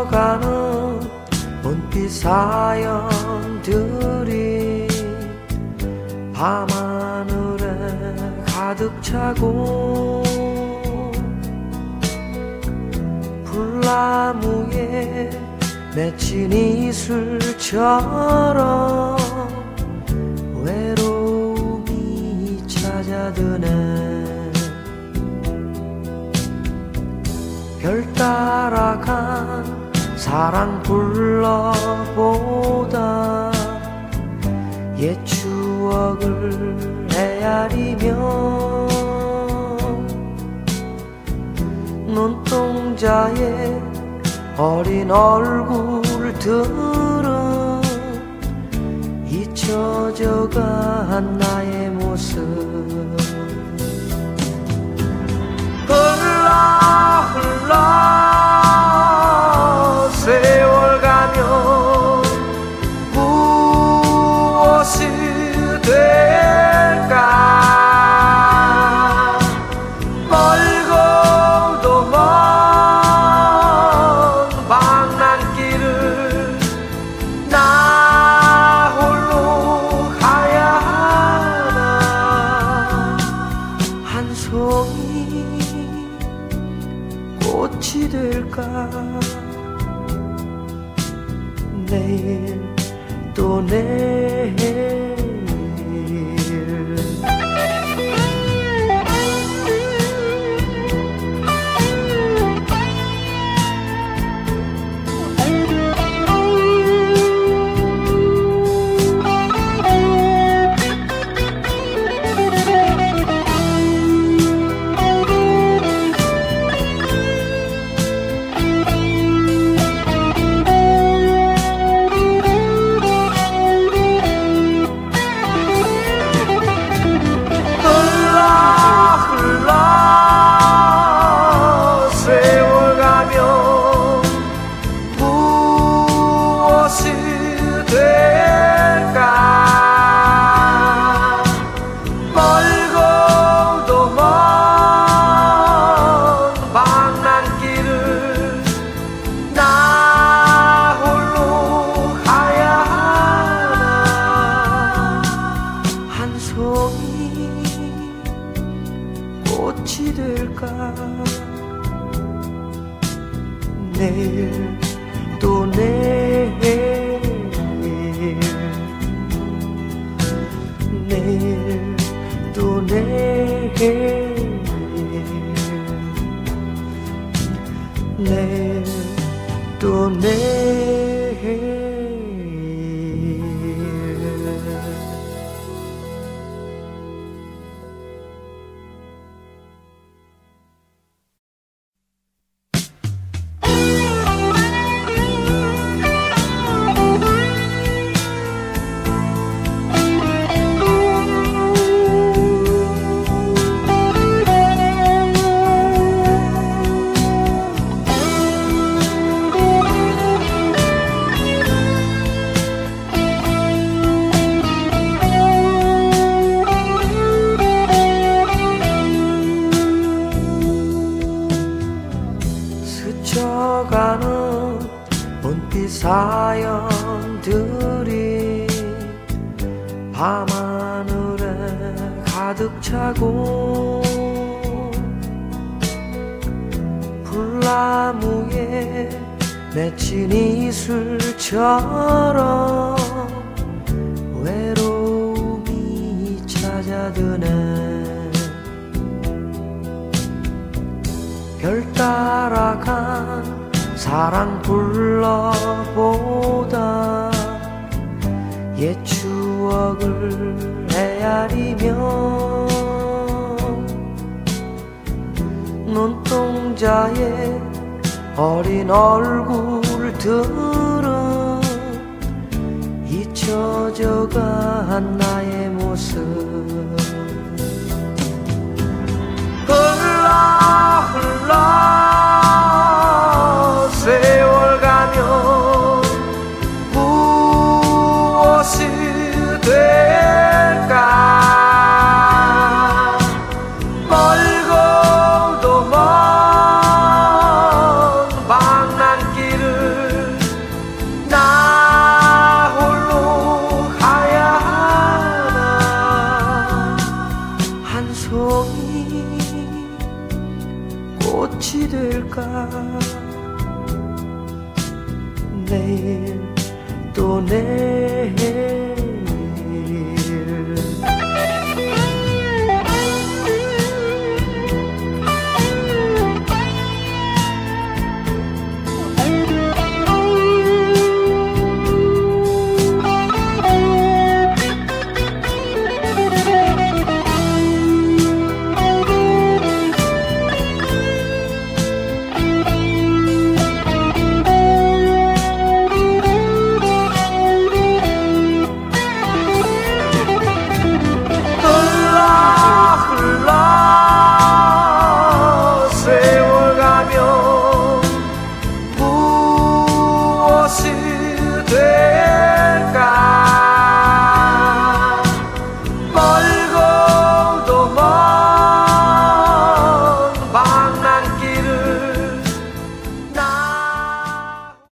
스쳐가는 은빛 사연들이 밤하늘에 가득 차고 불나무에 맺힌 이슬처럼 외로움이 찾아드네. 별 따라간 사랑 불러보다 옛 추억을 헤아리며 눈동자에 어린 얼굴들은 잊혀져간 나의 모습. 흘러 흘러 세월 가면 무엇이 될까. 멀고도 먼 방랑길을 나 홀로 가야 하나. 한 송이 꽃이 될까. 내일 또 내일 꽃이 될까. 내일 또 내일 내일 또 내일 내일 또 내일. 스쳐가는 은빛 사연들이 밤하늘에 가득 차고 불나무에 맺힌 이슬처럼 외로움이 찾아드네. 별 따라간 사랑 불러보다 옛 추억을 헤아리며 눈동자에 어린 얼굴들은 잊혀져간 나의 모습. 흘러 흘러 세월 가면 무엇이 될까. 멀고도 먼 방랑길을 내일 또 내일